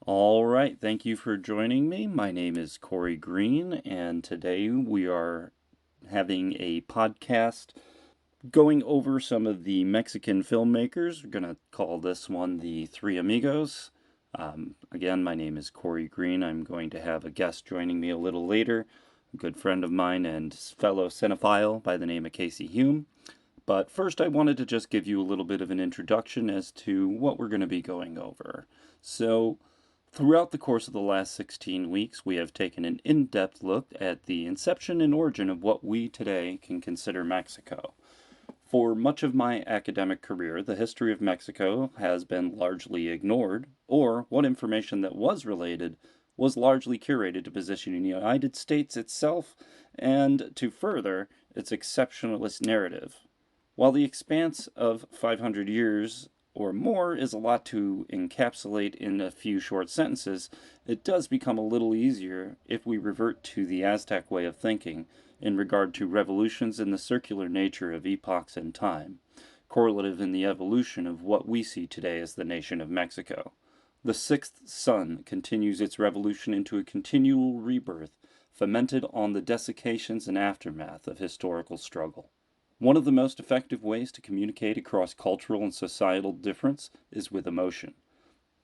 All right, thank you for joining me. My name is Cory Green, and today we are having a podcast going over some of the Mexican filmmakers. We're going to call this one the Three Amigos. Again, my name is Cory Green. I'm going to have a guest joining me a little later, a good friend of mine and fellow cinephile by the name of Casey Hume. But first, I wanted to just give you a little bit of an introduction as to what we're going to be going over. So, throughout the course of the last 16 weeks, we have taken an in-depth look at the inception and origin of what we today can consider Mexico. For much of my academic career, the history of Mexico has been largely ignored, or what information that was related was largely curated to position the United States itself and to further its exceptionalist narrative. While the expanse of 500 years or more is a lot to encapsulate in a few short sentences, it does become a little easier if we revert to the Aztec way of thinking in regard to revolutions in the circular nature of epochs and time, correlative in the evolution of what we see today as the nation of Mexico. The sixth sun continues its revolution into a continual rebirth, fomented on the desiccations and aftermath of historical struggle. One of the most effective ways to communicate across cultural and societal difference is with emotion.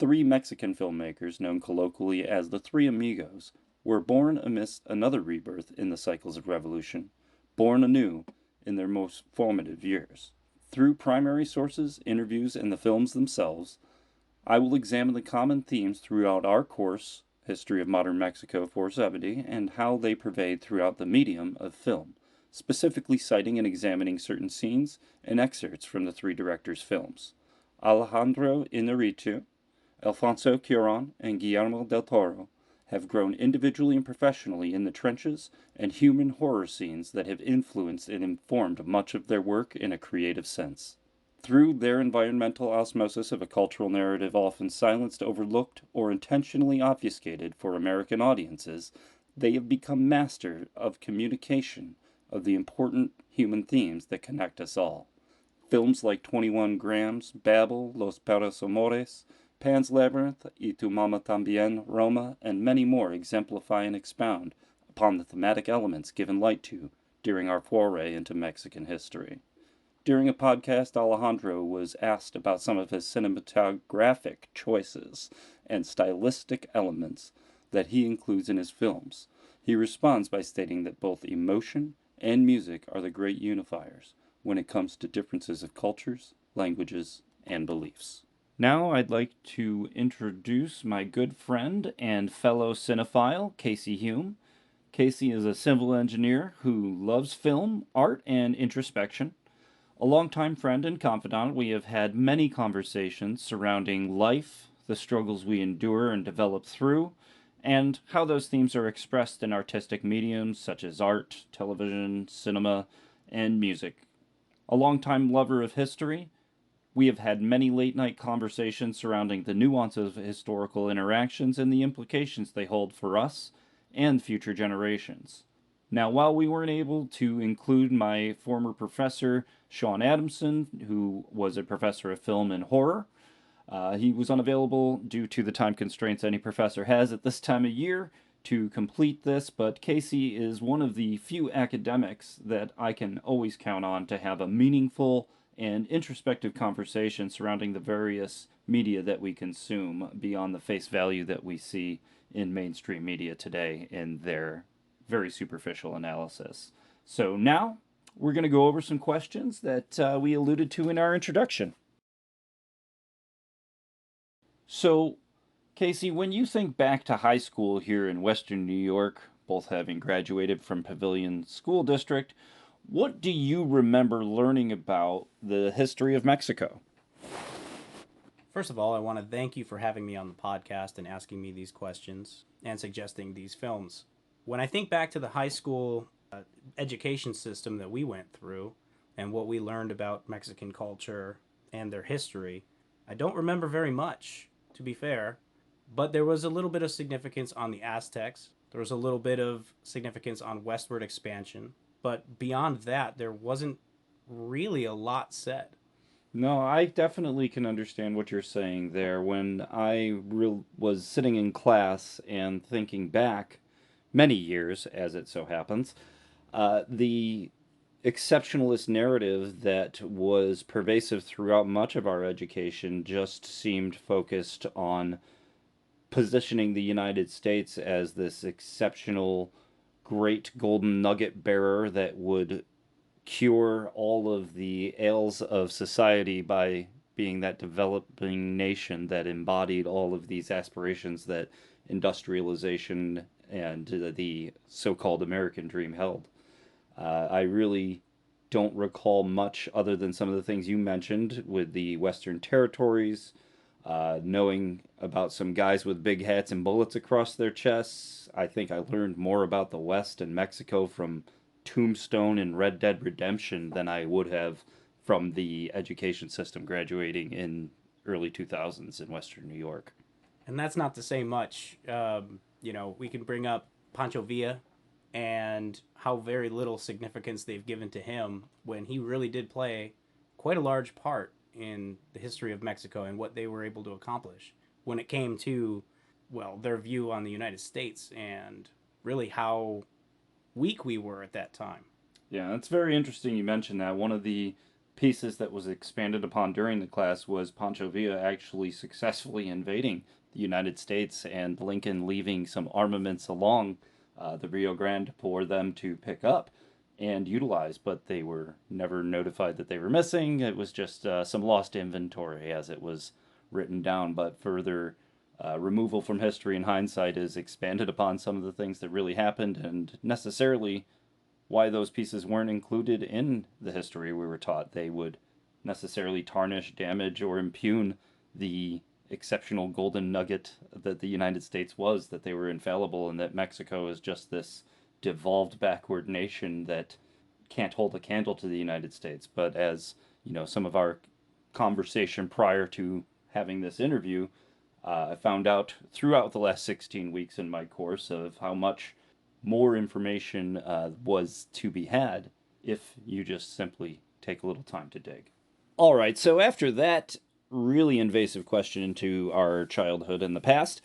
Three Mexican filmmakers, known colloquially as the Three Amigos, were born amidst another rebirth in the cycles of revolution, born anew in their most formative years. Through primary sources, interviews, and the films themselves, I will examine the common themes throughout our course, History of Modern Mexico 470, and how they pervade throughout the medium of film, specifically citing and examining certain scenes and excerpts from the three directors' films. Alejandro Inarritu, Alfonso Cuaron, and Guillermo del Toro have grown individually and professionally in the trenches and human horror scenes that have influenced and informed much of their work in a creative sense. Through their environmental osmosis of a cultural narrative often silenced, overlooked, or intentionally obfuscated for American audiences, they have become master of communication of the important human themes that connect us all. Films like 21 Grams, Babel, Los Perros Amores, Pan's Labyrinth, Y Tu Mama Tambien, Roma, and many more exemplify and expound upon the thematic elements given light to during our foray into Mexican history. During a podcast, Alejandro was asked about some of his cinematographic choices and stylistic elements that he includes in his films. He responds by stating that both emotion and music are the great unifiers when it comes to differences of cultures, languages, and beliefs. Now I'd like to introduce my good friend and fellow cinephile, Casey Hume. Casey is a civil engineer who loves film, art, and introspection. A longtime friend and confidant, we have had many conversations surrounding life, the struggles we endure and develop through, and how those themes are expressed in artistic mediums such as art, television, cinema, and music. A longtime lover of history, we have had many late-night conversations surrounding the nuances of historical interactions and the implications they hold for us and future generations. Now, while we weren't able to include my former professor, Sean Adamson, who was a professor of film and horror, he was unavailable due to the time constraints any professor has at this time of year to complete this, but Casey is one of the few academics that I can always count on to have a meaningful and introspective conversation surrounding the various media that we consume beyond the face value that we see in mainstream media today in their very superficial analysis. So now we're going to go over some questions that we alluded to in our introduction. So, Casey, when you think back to high school here in Western New York, both having graduated from Pavilion School District, what do you remember learning about the history of Mexico? First of all, I want to thank you for having me on the podcast and asking me these questions and suggesting these films. When I think back to the high school education system that we went through and what we learned about Mexican culture and their history, I don't remember very much, to be fair, but there was a little bit of significance on the Aztecs. There was a little bit of significance on westward expansion. But beyond that, there wasn't really a lot said. No, I definitely can understand what you're saying there. When was sitting in class and thinking back many years, as it so happens, the exceptionalist narrative that was pervasive throughout much of our education just seemed focused on positioning the United States as this exceptional, great golden nugget bearer that would cure all of the ails of society by being that developing nation that embodied all of these aspirations that industrialization and the so called American dream held. I really don't recall much other than some of the things you mentioned with the Western territories, knowing about some guys with big hats and bullets across their chests. I think I learned more about the West and Mexico from Tombstone and Red Dead Redemption than I would have from the education system graduating in early 2000s in Western New York. And that's not to say much. We can bring up Pancho Villa and how very little significance they've given to him when he really did play quite a large part in the history of Mexico and what they were able to accomplish when it came to, well, their view on the United States and really how weak we were at that time. Yeah, it's very interesting you mentioned that. One of the pieces that was expanded upon during the class was Pancho Villa actually successfully invading the United States and Lincoln leaving some armaments along the Rio Grande for them to pick up and utilize, but they were never notified that they were missing. It was just some lost inventory as it was written down, but further removal from history in hindsight is expanded upon some of the things that really happened and necessarily why those pieces weren't included in the history we were taught. They would necessarily tarnish, damage, or impugn the exceptional golden nugget that the United States was, that they were infallible, and that Mexico is just this devolved backward nation that can't hold a candle to the United States. But as you know, some of our conversation prior to having this interview, I found out throughout the last 16 weeks in my course of how much more information was to be had if you just simply take a little time to dig. All right, so after that really invasive question into our childhood and the past,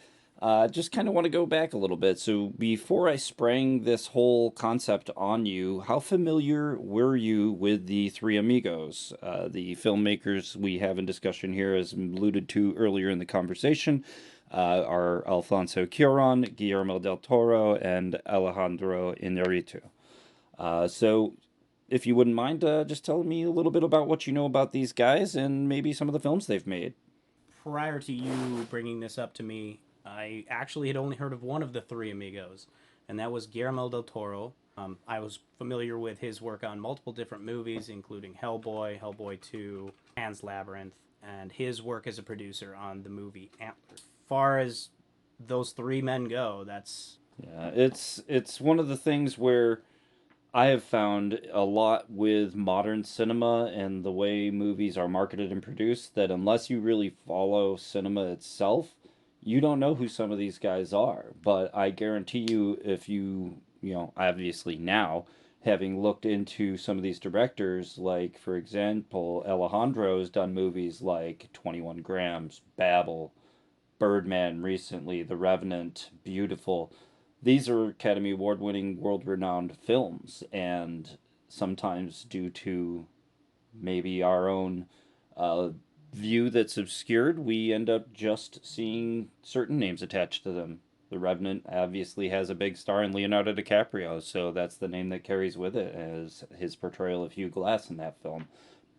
just kind of want to go back a little bit. So before I sprang this whole concept on you, how familiar were you with the Three Amigos, the filmmakers we have in discussion here, as alluded to earlier in the conversation? Are Alfonso Cuaron, Guillermo del Toro, and Alejandro Inarritu. So, if you wouldn't mind just telling me a little bit about what you know about these guys and maybe some of the films they've made. Prior to you bringing this up to me, I actually had only heard of one of the Three Amigos, and that was Guillermo del Toro. I was familiar with his work on multiple different movies, including Hellboy, Hellboy 2, Pan's Labyrinth, and his work as a producer on the movie Antler. Far as those three men go, that's Yeah, it's one of the things where I have found a lot with modern cinema and the way movies are marketed and produced that unless you really follow cinema itself, you don't know who some of these guys are. But I guarantee you, if obviously now, having looked into some of these directors, like, for example, Alejandro's done movies like 21 Grams, Babel, Birdman recently, The Revenant, Beautiful. These are Academy Award winning, world renowned films, and sometimes due to maybe our own uh, view that's obscured, we end up just seeing certain names attached to them. The Revenant obviously has a big star in Leonardo DiCaprio, so that's the name that carries with it as his portrayal of Hugh Glass in that film.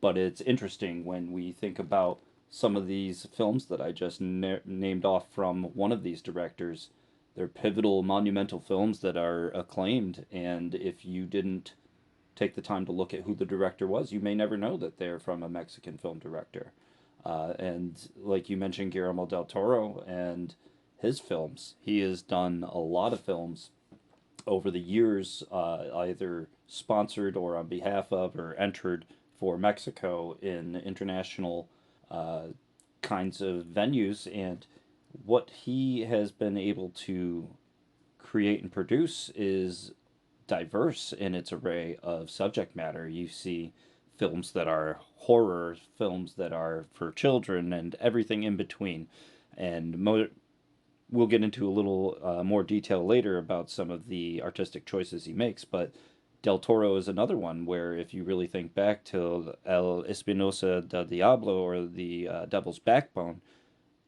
But it's interesting when we think about some of these films that I just named off from one of these directors. They're pivotal, monumental films that are acclaimed, and if you didn't take the time to look at who the director was, you may never know that they're from a Mexican film director. And like you mentioned, Guillermo del Toro and his films, he has done a lot of films over the years, either sponsored or on behalf of or entered for Mexico in international uh, kinds of venues. And what he has been able to create and produce is diverse in its array of subject matter. You see films that are horror, films that are for children, and everything in between. And we'll get into a little more detail later about some of the artistic choices he makes, but Del Toro is another one where, if you really think back to El Espinosa del Diablo, or the Devil's Backbone,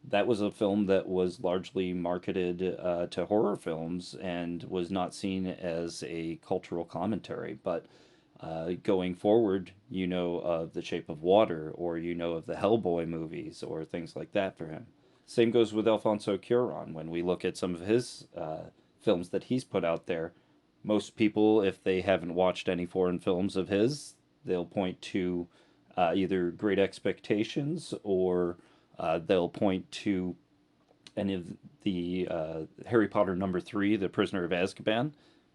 that was a film that was largely marketed to horror films and was not seen as a cultural commentary. But going forward, you know of The Shape of Water, or you know of the Hellboy movies, or things like that for him. Same goes with Alfonso Cuaron. When we look at some of his films that he's put out there, most people, if they haven't watched any foreign films of his, they'll point to either Great Expectations, or they'll point to any of the Harry Potter #3, The Prisoner of Azkaban.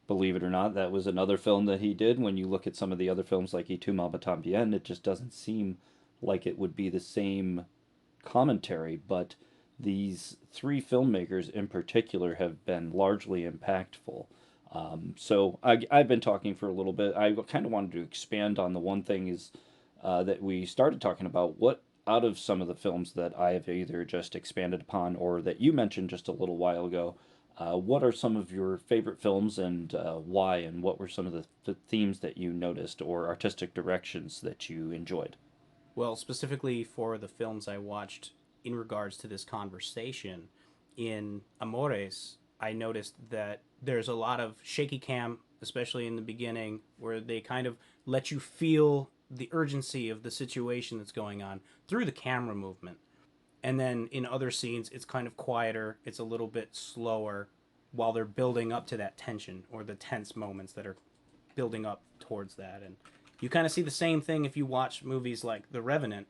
Believe it or not, that was another film that he did. When you look at some of the other films like Y tu mamá también, it just doesn't seem like it would be the same commentary. But these three filmmakers in particular have been largely impactful. So I've been talking for a little bit. I kind of wanted to expand on the one thing is that we started talking about. What out of some of the films that I have either just expanded upon or that you mentioned just a little while ago, what are some of your favorite films, and why, and what were some of the themes that you noticed or artistic directions that you enjoyed? Well, specifically for the films I watched in regards to this conversation, in Amores, I noticed that there's a lot of shaky cam, especially in the beginning, where they kind of let you feel the urgency of the situation that's going on through the camera movement. And then in other scenes, it's kind of quieter, it's a little bit slower while they're building up to that tension or the tense moments that are building up towards that. And you kind of see the same thing if you watch movies like The Revenant.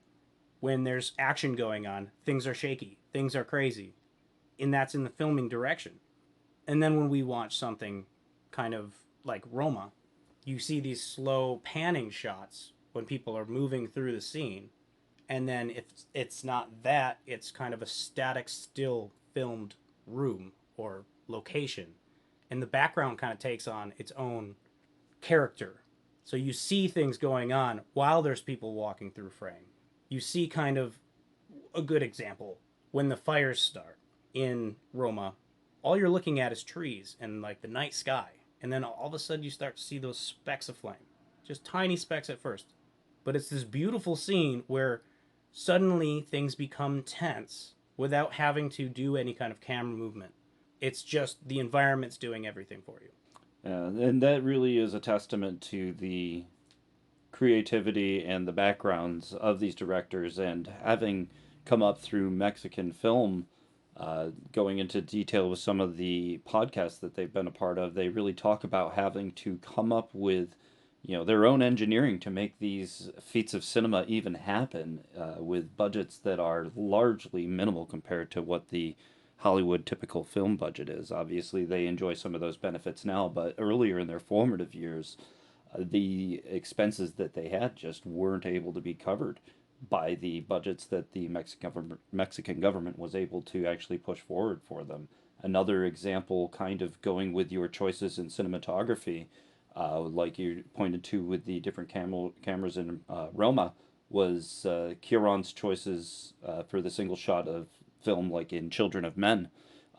When there's action going on, things are shaky, things are crazy, and that's in the filming direction. And then when we watch something kind of like Roma, you see these slow panning shots when people are moving through the scene. And then if it's not that, it's kind of a static, still filmed room or location. And the background kind of takes on its own character. So you see things going on while there's people walking through frame. You see kind of a good example when the fires start in Roma. All you're looking at is trees and like the night sky, and then all of a sudden you start to see those specks of flame, just tiny specks at first, but it's this beautiful scene where suddenly things become tense without having to do any kind of camera movement. It's just the environment's doing everything for you. And that really is a testament to the creativity and the backgrounds of these directors, and having come up through Mexican film, going into detail with some of the podcasts that they've been a part of, they really talk about having to come up with, their own engineering to make these feats of cinema even happen, with budgets that are largely minimal compared to what the Hollywood typical film budget is. Obviously, they enjoy some of those benefits now, but earlier in their formative years, the expenses that they had just weren't able to be covered by the budgets that the Mexican government was able to actually push forward for them. Another example, kind of going with your choices in cinematography, like you pointed to with the different cameras in Roma, was Cuaron's choices for the single shot of film, like in Children of Men.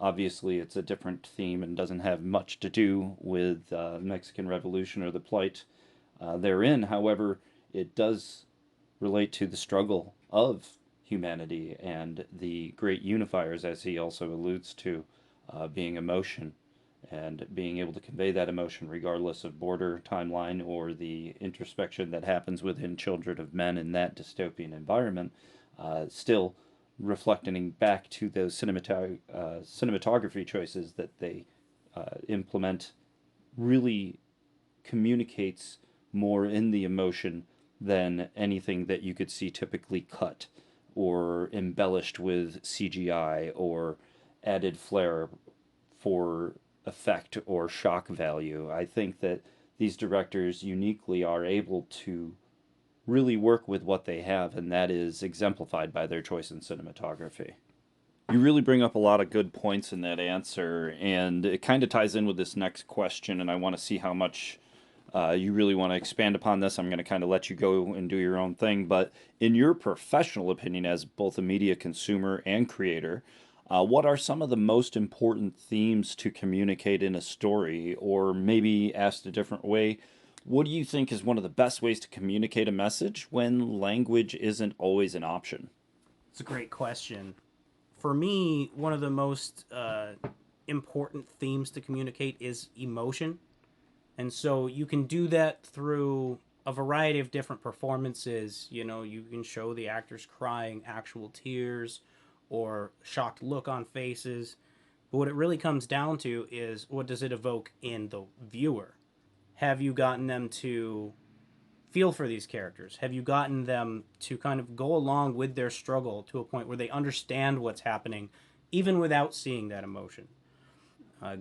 Obviously, it's a different theme and doesn't have much to do with Mexican Revolution or the plight therein. However, it does relate to the struggle of humanity and the great unifiers, as he also alludes to, being emotion, and being able to convey that emotion regardless of border, timeline, or the introspection that happens within Children of Men in that dystopian environment, still reflecting back to those cinematography choices that they implement, really communicates more in the emotion than anything that you could see typically cut or embellished with CGI or added flair for effect or shock value. I think that these directors uniquely are able to really work with what they have, and that is exemplified by their choice in cinematography. You really bring up a lot of good points in that answer, and it kind of ties in with this next question, and I want to see how much you really want to expand upon this, I'm going to kind of let you go and do your own thing. But in your professional opinion, as both a media consumer and creator, what are some of the most important themes to communicate in a story? Or maybe asked a different way, what do you think is one of the best ways to communicate a message when language isn't always an option? It's a great question. For me, one of the most important themes to communicate is emotion. And so you can do that through a variety of different performances. You know, you can show the actors crying actual tears or shocked look on faces. But what it really comes down to is, what does it evoke in the viewer? Have you gotten them to feel for these characters? Have you gotten them to kind of go along with their struggle to a point where they understand what's happening, even without seeing that emotion?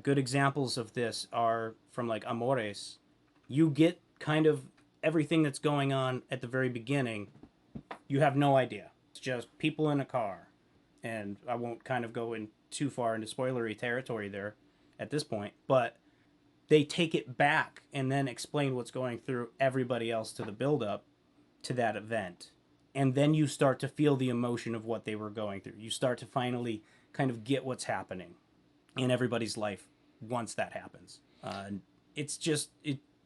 Good examples of this are from like Amores. You get kind of everything that's going on at the very beginning. You have no idea. It's just people in a car. And I won't kind of go in too far into spoilery territory there at this point, but they take it back and then explain what's going through everybody else to the build up to that event. And then you start to feel the emotion of what they were going through. You start to finally kind of get what's happening in everybody's life once that happens. It's just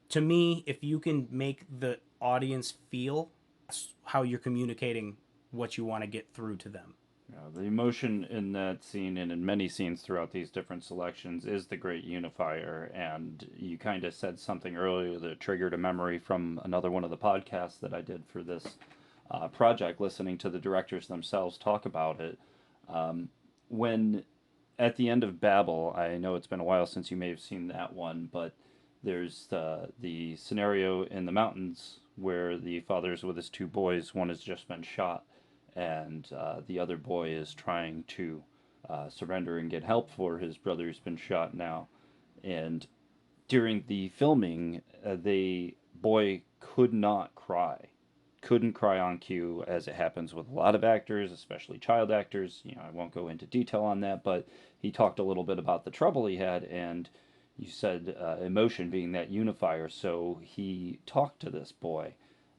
to me, if you can make the audience feel, that's how you're communicating what you want to get through to them. The emotion in that scene and in many scenes throughout these different selections is the great unifier. And you kind of said something earlier that triggered a memory from another one of the podcasts that I did for this project, listening to the directors themselves talk about it. When at the end of Babel, I know it's been a while since you may have seen that one, but there's the scenario in the mountains where the father's with his two boys. One has just been shot, and the other boy is trying to surrender and get help for his brother who's been shot now. And during the filming, the boy could not cry. Couldn't cry on cue, as it happens with a lot of actors, especially child actors. You know, I won't go into detail on that, but he talked a little bit about the trouble he had, and you said emotion being that unifier. So he talked to this boy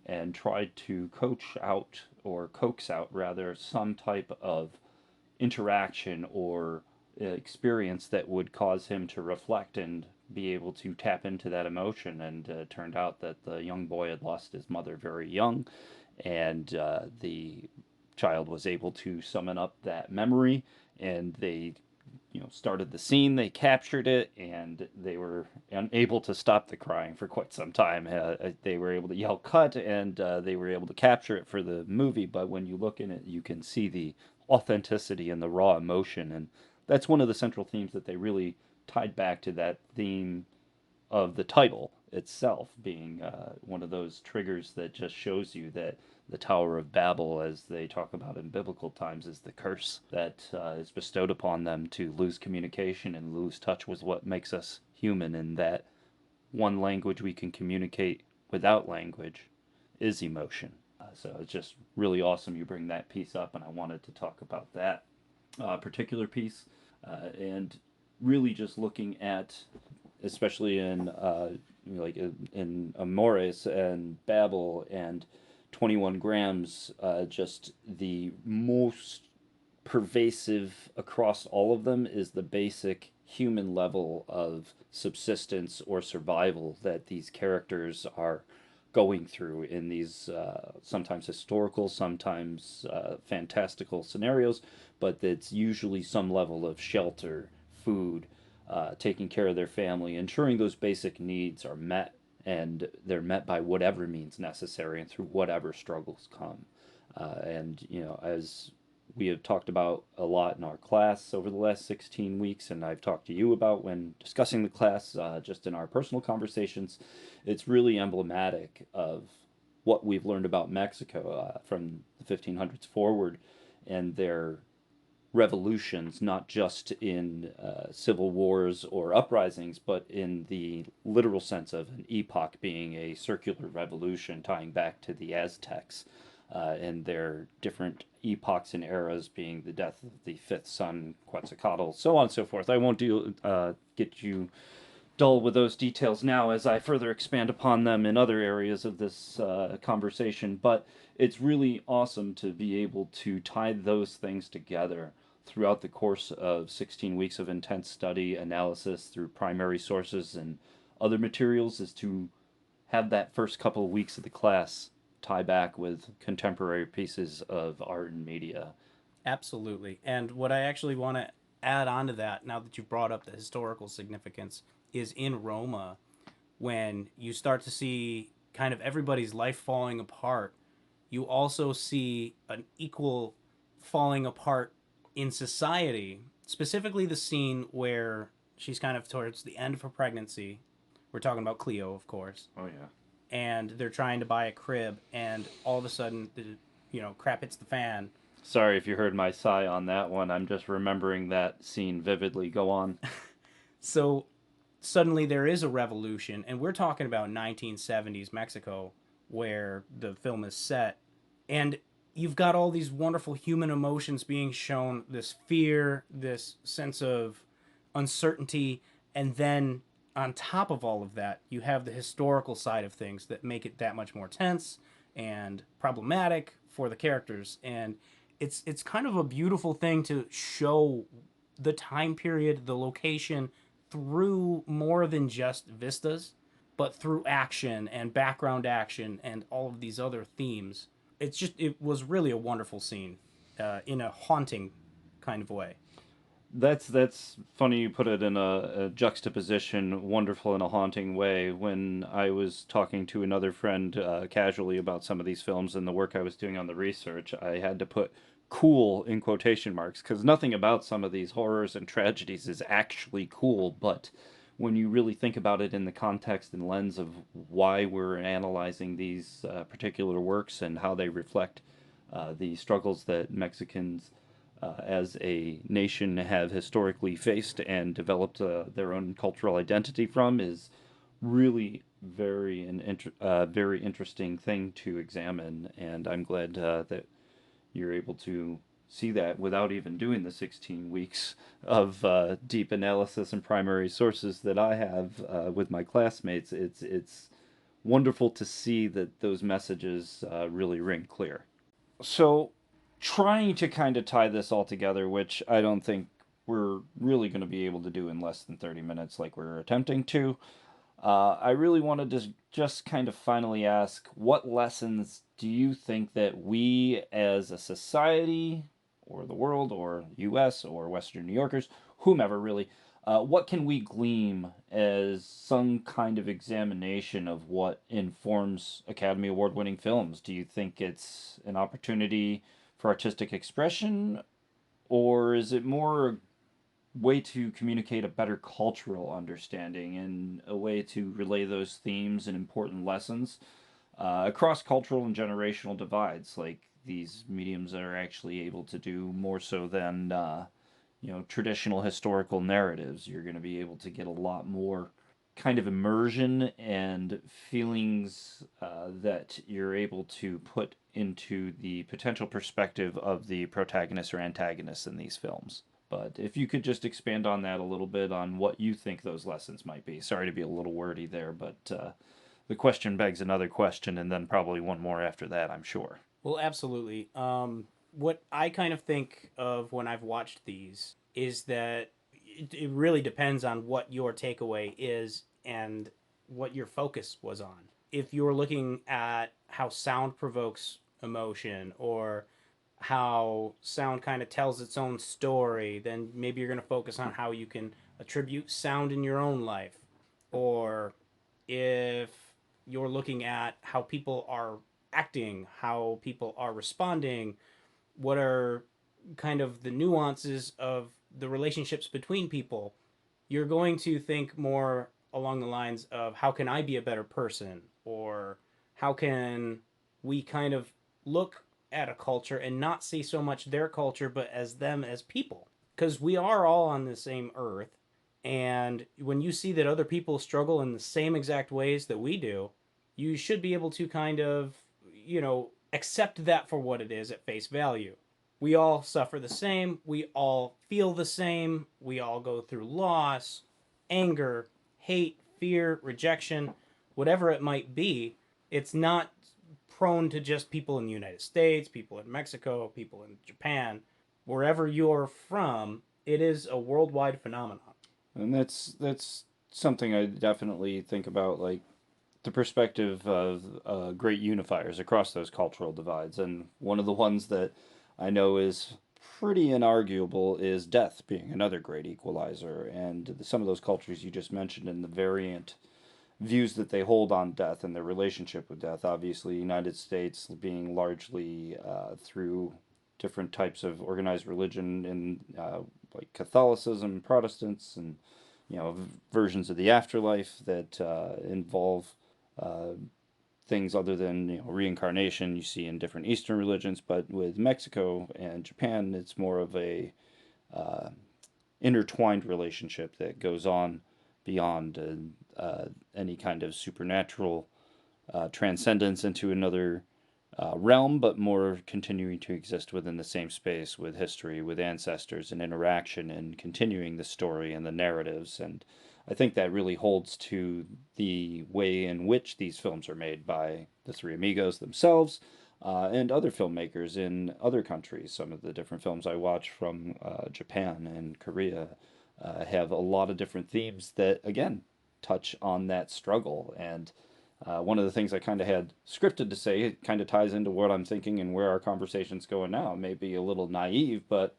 and tried to coach out, or coax out rather, some type of interaction or experience that would cause him to reflect and be able to tap into that emotion. And it turned out that the young boy had lost his mother very young, and the child was able to summon up that memory, and they started the scene, they captured it, and they were unable to stop the crying for quite some time. They were able to yell cut, and they were able to capture it for the movie. But when you look in it, you can see the authenticity and the raw emotion, and that's one of the central themes that they really tied back to that theme of the title itself being one of those triggers that just shows you that the Tower of Babel, as they talk about in biblical times, is the curse that is bestowed upon them to lose communication and lose touch with what makes us human, and that one language we can communicate without language is emotion. So it's just really awesome you bring that piece up, and I wanted to talk about that particular piece, and really just looking at, especially in in Amores and Babel and 21 grams, just the most pervasive across all of them is the basic human level of subsistence or survival that these characters are going through in these sometimes historical, sometimes fantastical scenarios, but it's usually some level of shelter, food, taking care of their family, ensuring those basic needs are met, and they're met by whatever means necessary and through whatever struggles come. And, as we have talked about a lot in our class over the last 16 weeks, and I've talked to you about when discussing the class just in our personal conversations, it's really emblematic of what we've learned about Mexico from the 1500s forward, and their revolutions, not just in civil wars or uprisings, but in the literal sense of an epoch being a circular revolution, tying back to the Aztecs and their different epochs and eras, being the death of the fifth son, Quetzalcoatl, so on and so forth. I won't get you dull with those details now as I further expand upon them in other areas of this conversation, but it's really awesome to be able to tie those things together throughout the course of 16 weeks of intense study, analysis through primary sources and other materials, is to have that first couple of weeks of the class tie back with contemporary pieces of art and media. Absolutely. And what I actually want to add on to that, now that you brought up the historical significance, is in Roma, when you start to see kind of everybody's life falling apart, you also see an equal falling apart in society, specifically the scene where she's kind of towards the end of her pregnancy. We're talking about Cleo, of course. Oh, yeah. And they're trying to buy a crib, and all of a sudden, crap hits the fan. Sorry if you heard my sigh on that one. I'm just remembering that scene vividly. Go on. So suddenly there is a revolution, and we're talking about 1970s Mexico, where the film is set, and you've got all these wonderful human emotions being shown, this fear, this sense of uncertainty, and then on top of all of that, you have the historical side of things that make it that much more tense and problematic for the characters. And it's kind of a beautiful thing to show the time period, the location, through more than just vistas, but through action and background action and all of these other themes. It was really a wonderful scene, in a haunting kind of way. That's funny you put it in a juxtaposition, wonderful in a haunting way. When I was talking to another friend casually about some of these films and the work I was doing on the research, I had to put cool in quotation marks because nothing about some of these horrors and tragedies is actually cool, but when you really think about it in the context and lens of why we're analyzing these particular works and how they reflect the struggles that Mexicans as a nation have historically faced and developed their own cultural identity from, is really very interesting thing to examine. And I'm glad that you're able to see that without even doing the 16 weeks of deep analysis and primary sources that I have with my classmates. It's wonderful to see that those messages really ring clear. So, trying to kind of tie this all together, which I don't think we're really going to be able to do in less than 30 minutes like we're attempting to, I really wanted to just kind of finally ask, what lessons do you think that we as a society, or the world, or US, or Western New Yorkers, whomever really, what can we glean as some kind of examination of what informs Academy Award winning films? Do you think it's an opportunity for artistic expression, or is it more a way to communicate a better cultural understanding and a way to relay those themes and important lessons across cultural and generational divides, like these mediums that are actually able to do more so than traditional historical narratives? You're going to be able to get a lot more kind of immersion and feelings that you're able to put into the potential perspective of the protagonists or antagonists in these films. But if you could just expand on that a little bit on what you think those lessons might be. Sorry to be a little wordy there, but the question begs another question, and then probably one more after that, I'm sure. Well, absolutely. What I kind of think of when I've watched these is that it really depends on what your takeaway is and what your focus was on. If you're looking at how sound provokes emotion, or how sound kind of tells its own story, then maybe you're going to focus on how you can attribute sound in your own life. Or if you're looking at how people are acting, how people are responding, what are kind of the nuances of the relationships between people, you're going to think more along the lines of how can I be a better person, or how can we kind of look at a culture and not see so much their culture but as them as people, because we are all on the same earth. And when you see that other people struggle in the same exact ways that we do, you should be able to kind of, accept that for what it is at face value. We all suffer the same, we all feel the same, we all go through loss, anger, hate, fear, rejection, whatever it might be. It's not prone to just people in the United States, people in Mexico, people in Japan, wherever you're from. It is a worldwide phenomenon. And that's something I definitely think about, like the perspective of great unifiers across those cultural divides. And one of the ones that I know is pretty inarguable is death being another great equalizer. And some of those cultures you just mentioned and the variant views that they hold on death and their relationship with death. Obviously, United States being largely through different types of organized religion in like Catholicism, Protestants, and versions of the afterlife that involve uh, things other than reincarnation you see in different Eastern religions. But with Mexico and Japan, it's more of a uh, intertwined relationship that goes on beyond any kind of supernatural transcendence into another realm, but more continuing to exist within the same space with history, with ancestors and interaction, and continuing the story and the narratives. And I think that really holds to the way in which these films are made by the Three Amigos themselves, and other filmmakers in other countries. Some of the different films I watch from Japan and Korea have a lot of different themes that, again, touch on that struggle. And one of the things I kind of had scripted to say, it kind of ties into what I'm thinking and where our conversation's going now. It may be a little naive, but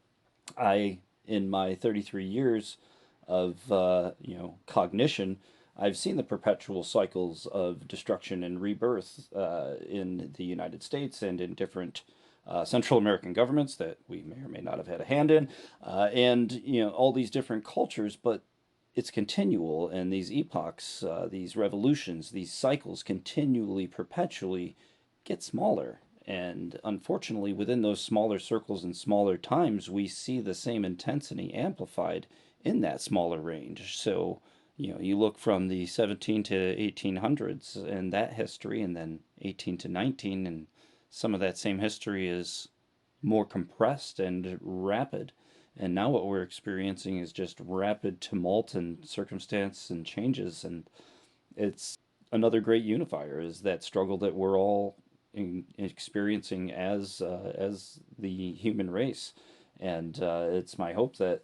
in my 33 years of cognition, I've seen the perpetual cycles of destruction and rebirth in the United States and in different Central American governments that we may or may not have had a hand in, and all these different cultures. But it's continual, and these epochs, these revolutions, these cycles continually, perpetually get smaller. And unfortunately, within those smaller circles and smaller times, we see the same intensity amplified in that smaller range. So, you look from the 17 to 1800s and that history, and then 18 to 19, and some of that same history is more compressed and rapid. And now what we're experiencing is just rapid tumult and circumstance and changes. And it's another great unifier is that struggle that we're all experiencing as the human race. And it's my hope that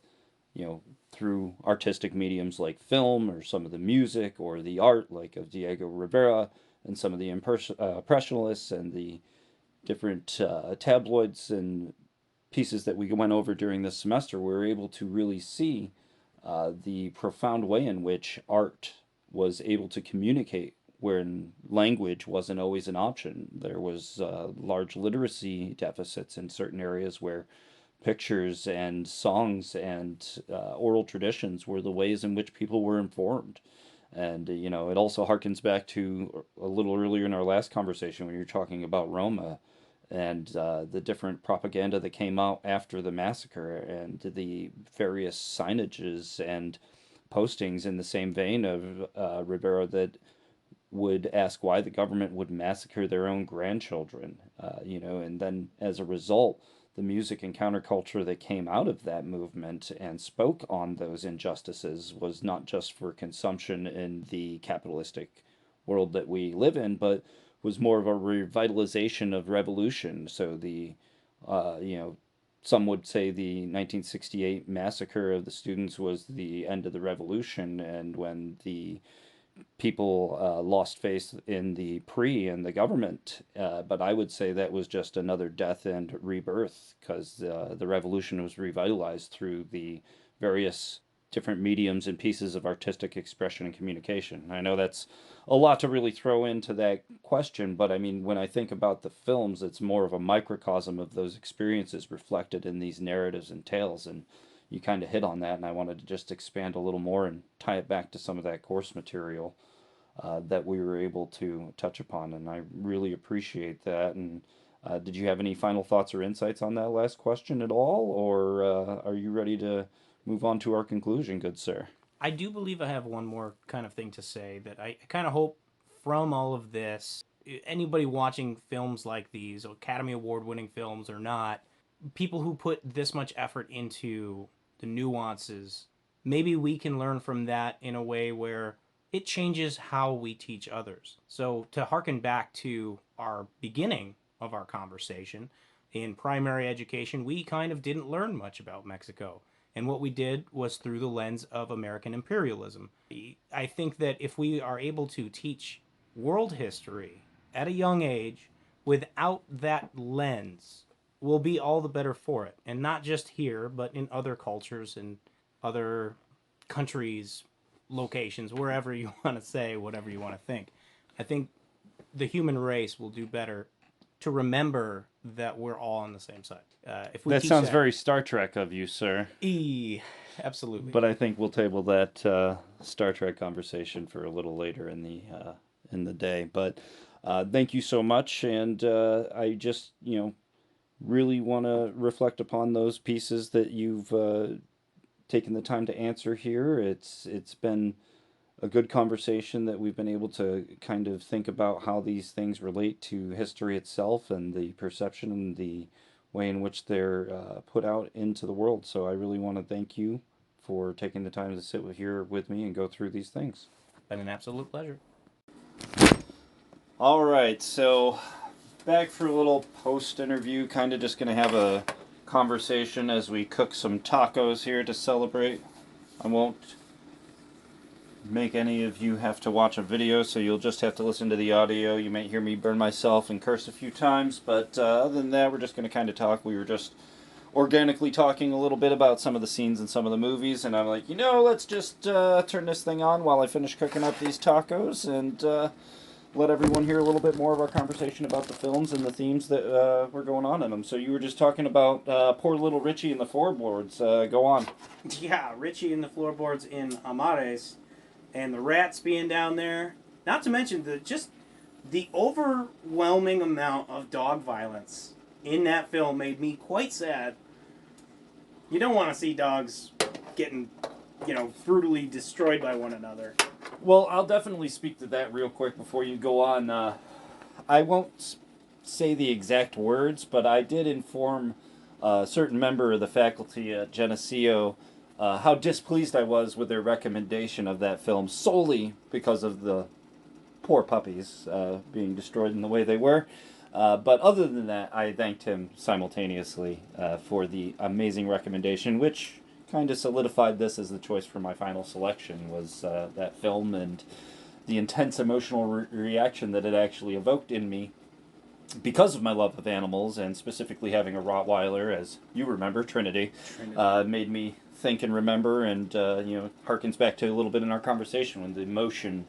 through artistic mediums like film or some of the music or the art like of Diego Rivera and some of the impressionists and the different tabloids and pieces that we went over during this semester, we were able to really see the profound way in which art was able to communicate when language wasn't always an option. There was large literacy deficits in certain areas where pictures and songs and oral traditions were the ways in which people were informed. And, it also harkens back to a little earlier in our last conversation when you were talking about Roma and the different propaganda that came out after the massacre and the various signages and postings in the same vein of Rivera that would ask why the government would massacre their own grandchildren, and then as a result, the music and counterculture that came out of that movement and spoke on those injustices was not just for consumption in the capitalistic world that we live in, but was more of a revitalization of revolution. So some would say the 1968 massacre of the students was the end of the revolution, and when the people lost faith in the PRI and the government. But I would say that was just another death and rebirth because the revolution was revitalized through the various different mediums and pieces of artistic expression and communication. I know that's a lot to really throw into that question, but I mean, when I think about the films, it's more of a microcosm of those experiences reflected in these narratives and tales. And you kind of hit on that, and I wanted to just expand a little more and tie it back to some of that course material that we were able to touch upon. And I really appreciate that. And did you have any final thoughts or insights on that last question at all, or are you ready to move on to our conclusion, good sir? I do believe I have one more kind of thing to say that I kind of hope from all of this, anybody watching films like these, Academy Award winning films or not, people who put this much effort into the nuances, maybe we can learn from that in a way where it changes how we teach others. So to harken back to our beginning of our conversation, in primary education, we kind of didn't learn much about Mexico. And what we did was through the lens of American imperialism. I think that if we are able to teach world history at a young age without that lens, we'll be all the better for it. And not just here, but in other cultures and other countries, locations, wherever you want to say, whatever you want to think. I think the human race will do better to remember that we're all on the same side. If we That teach sounds that, very Star Trek of you, sir. absolutely. But I think we'll table that Star Trek conversation for a little later in the day. But thank you so much, and I just really want to reflect upon those pieces that you've taken the time to answer here. It's been a good conversation that we've been able to kind of think about how these things relate to history itself and the perception and the way in which they're put out into the world. So I really want to thank you for taking the time to sit here with me and go through these things. Been an absolute pleasure. All right, so back for a little post interview, kind of just going to have a conversation as we cook some tacos here to celebrate. I won't make any of you have to watch a video, so you'll just have to listen to the audio. You might hear me burn myself and curse a few times, but other than that, we're just going to kind of talk. We were just organically talking a little bit about some of the scenes in some of the movies, and I'm like, let's just turn this thing on while I finish cooking up these tacos and let everyone hear a little bit more of our conversation about the films and the themes that were going on in them. So you were just talking about poor little Richie and the floorboards. Go on. Yeah, Richie and the floorboards in Amares, and the rats being down there. Not to mention the overwhelming amount of dog violence in that film made me quite sad. You don't want to see dogs getting, brutally destroyed by one another. Well, I'll definitely speak to that real quick before you go on. I won't say the exact words, but I did inform a certain member of the faculty at Geneseo how displeased I was with their recommendation of that film solely because of the poor puppies being destroyed in the way they were. But other than that, I thanked him simultaneously for the amazing recommendation, which kind of solidified this as the choice for my final selection, was that film and the intense emotional reaction that it actually evoked in me because of my love of animals, and specifically having a Rottweiler, as you remember, Trinity. Made me think and remember, and harkens back to a little bit in our conversation when the emotion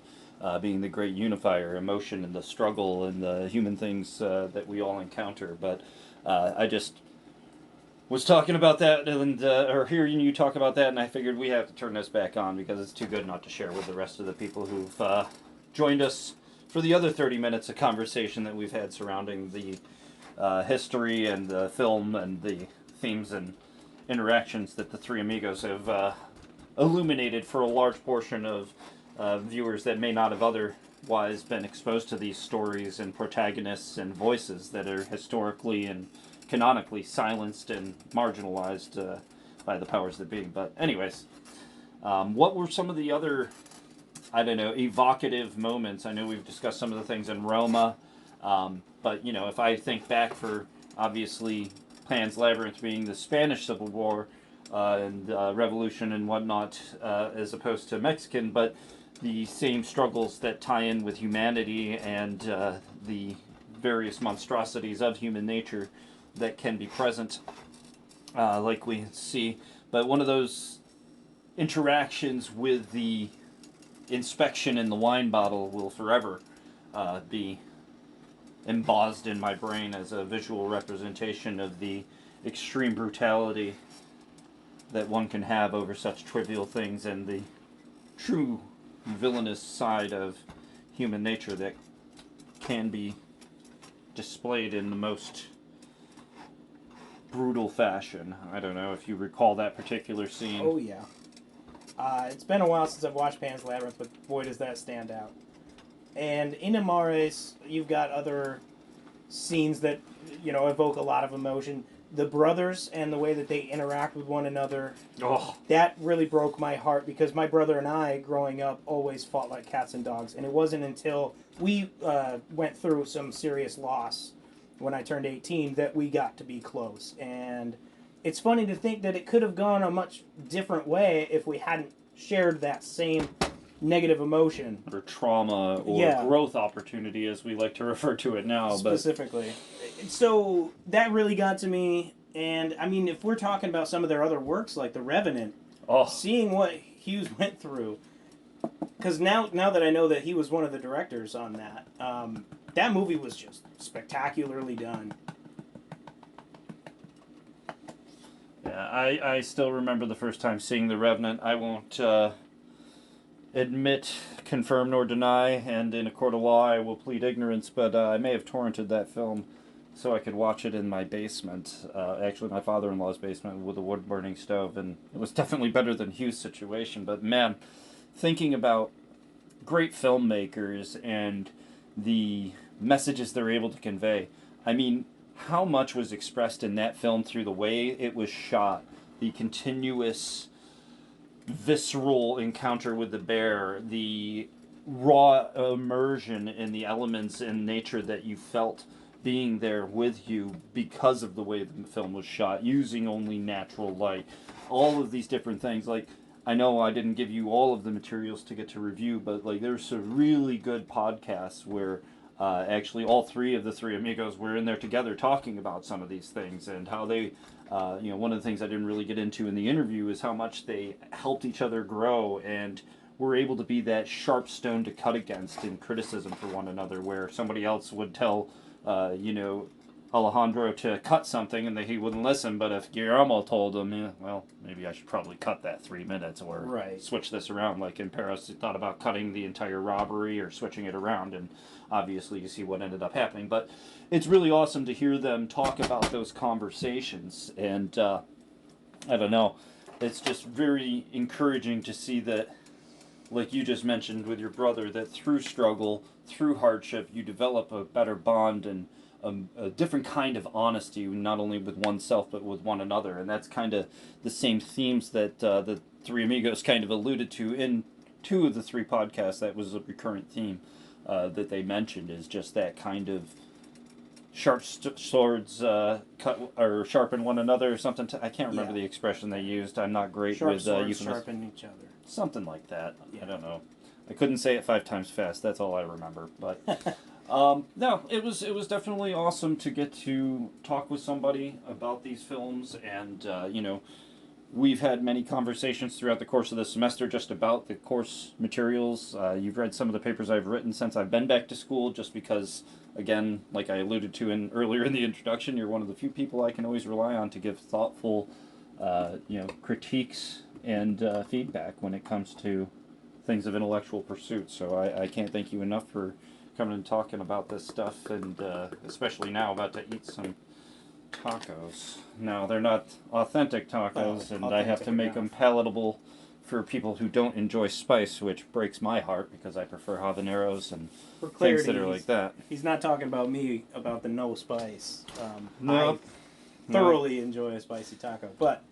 being the great unifier, emotion and the struggle and the human things that we all encounter. But I just was talking about that, and or hearing you talk about that, and I figured we have to turn this back on because it's too good not to share with the rest of the people who've joined us for the other 30 minutes of conversation that we've had surrounding the history and the film and the themes and interactions that the Three Amigos have illuminated for a large portion of viewers that may not have otherwise been exposed to these stories and protagonists and voices that are historically and canonically silenced and marginalized by the powers that be. But anyways, what were some of the other, evocative moments? I know we've discussed some of the things in Roma, but if I think back for obviously Pan's Labyrinth being the Spanish Civil War and revolution and whatnot, as opposed to Mexican, but the same struggles that tie in with humanity and the various monstrosities of human nature that can be present, like we see. But one of those interactions with the inspection in the wine bottle will forever be embossed in my brain as a visual representation of the extreme brutality that one can have over such trivial things, and the true villainous side of human nature that can be displayed in the most brutal fashion. I don't know if you recall that particular scene. Oh, yeah. It's been a while since I've watched Pan's Labyrinth, but boy, does that stand out. And in Amares, you've got other scenes that, evoke a lot of emotion. the brothers and the way that they interact with one another, Oh, that really broke my heart because my brother and I, growing up, always fought like cats and dogs. And it wasn't until we went through some serious loss when I turned 18 that we got to be close. And it's funny to think that it could have gone a much different way if we hadn't shared that same negative emotion. or trauma, or Yeah. growth opportunity, as we like to refer to it now. Specifically. So that really got to me. And I mean, if we're talking about some of their other works like The Revenant, But, seeing what Hughes went through, because now that I know that he was one of the directors on that, that movie was just spectacularly done. yeah, I still remember the first time seeing The Revenant. I won't admit, confirm, nor deny, and in a court of law I will plead ignorance, but I may have torrented that film so I could watch it in my basement, actually my father-in-law's basement with a wood-burning stove, and it was definitely better than Hughes' situation. But man, thinking about great filmmakers and the messages they're able to convey, I mean, how much was expressed in that film through the way it was shot, the continuous visceral encounter with the bear, the raw immersion in the elements and nature that you felt being there with you because of the way the film was shot, using only natural light, all of these different things. Like, I know I didn't give you all of the materials to get to review, but like there's some really good podcasts where actually all three of the Three Amigos were in there together talking about some of these things and how they, one of the things I didn't really get into in the interview is how much they helped each other grow and were able to be that sharp stone to cut against in criticism for one another, where somebody else would tell, Alejandro to cut something and he wouldn't listen, but if Guillermo told him, well, maybe I should probably cut that 3 minutes or Right. switch this around. Like in Paris, he thought about cutting the entire robbery or switching it around, and obviously you see what ended up happening. But it's really awesome to hear them talk about those conversations, and I don't know, it's just very encouraging to see that, like you just mentioned with your brother, that through struggle, through hardship, you develop a better bond and a different kind of honesty, not only with oneself but with one another. And that's kind of the same themes that the Three Amigos kind of alluded to in two of the three podcasts. That was a recurrent theme that they mentioned, is just that kind of sharp swords cut or sharpen one another or something. I can't remember the expression they used. I'm not great Sharp with swords euphemisms. sharpen each other. Something like that. Yeah. I don't know. I couldn't say it 5 times fast. That's all I remember. But no, it was definitely awesome to get to talk with somebody about these films, and we've had many conversations throughout the course of the semester just about the course materials. You've read some of the papers I've written since I've been back to school, just because, again, like I alluded to earlier in the introduction, you're one of the few people I can always rely on to give thoughtful, critiques and feedback when it comes to things of intellectual pursuit. So I can't thank you enough for coming and talking about this stuff, and especially now about to eat some tacos. Now, they're not authentic tacos, and I have to make them palatable for people who don't enjoy spice, which breaks my heart because I prefer habaneros and For clarity, things that are like that. He's not talking about me about the no spice. No. I thoroughly enjoy a spicy taco, but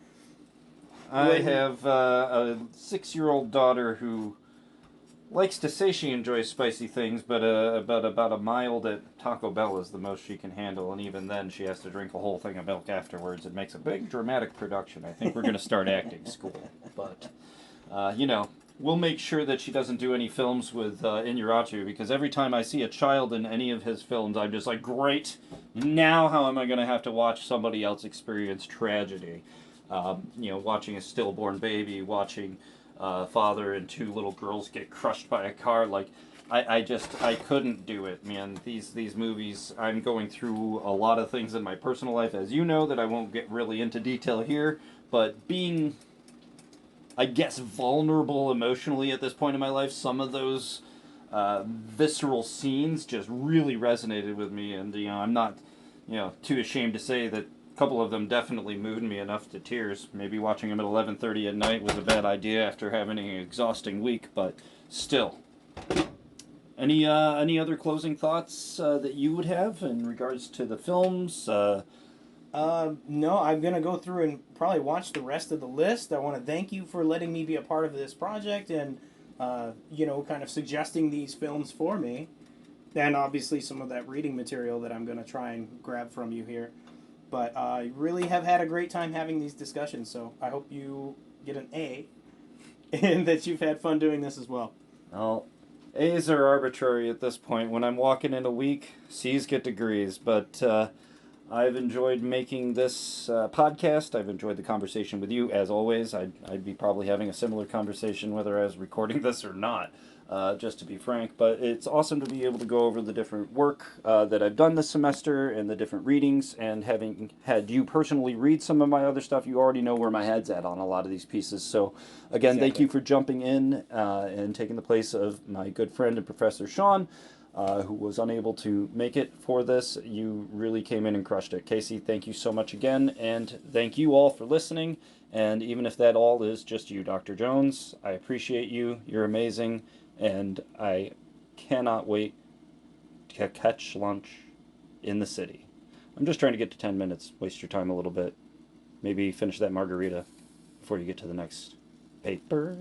I have a 6-year-old daughter who likes to say she enjoys spicy things, but about a mild at Taco Bell is the most she can handle, and even then she has to drink a whole thing of milk afterwards. It makes a big dramatic production. I think we're going to start acting school, but we'll make sure that she doesn't do any films with Inarritu, because every time I see a child in any of his films, I'm just like, great, now how am I going to have to watch somebody else experience tragedy? Watching a stillborn baby, watching father and 2 little girls get crushed by a car. Like, I couldn't do it, man. These movies, I'm going through a lot of things in my personal life, as you know, that I won't get really into detail here, but being, I guess, vulnerable emotionally at this point in my life, some of those visceral scenes just really resonated with me, and I'm not too ashamed to say that a couple of them definitely moved me enough to tears. Maybe watching them at 11:30 at night was a bad idea after having an exhausting week, but still. Any other closing thoughts that you would have in regards to the films? No, I'm going to go through and probably watch the rest of the list. I want to thank you for letting me be a part of this project and, kind of suggesting these films for me. And obviously some of that reading material that I'm going to try and grab from you here. But I really have had a great time having these discussions, so I hope you get an A and that you've had fun doing this as well. Well, A's are arbitrary at this point. When I'm walking in a week, C's get degrees. But I've enjoyed making this podcast. I've enjoyed the conversation with you, as always. I'd be probably having a similar conversation whether I was recording this or not, just to be frank. But it's awesome to be able to go over the different work that I've done this semester and the different readings. And having had you personally read some of my other stuff, you already know where my head's at on a lot of these pieces. So, again, Thank you for jumping in and taking the place of my good friend and Professor Sean. Who was unable to make it for this. You really came in and crushed it. Casey, thank you so much again, and thank you all for listening. And even if that all is just you, Dr. Jones, I appreciate you. You're amazing, and I cannot wait to catch lunch in the city. I'm just trying to get to 10 minutes. Waste your time a little bit. Maybe finish that margarita before you get to the next paper.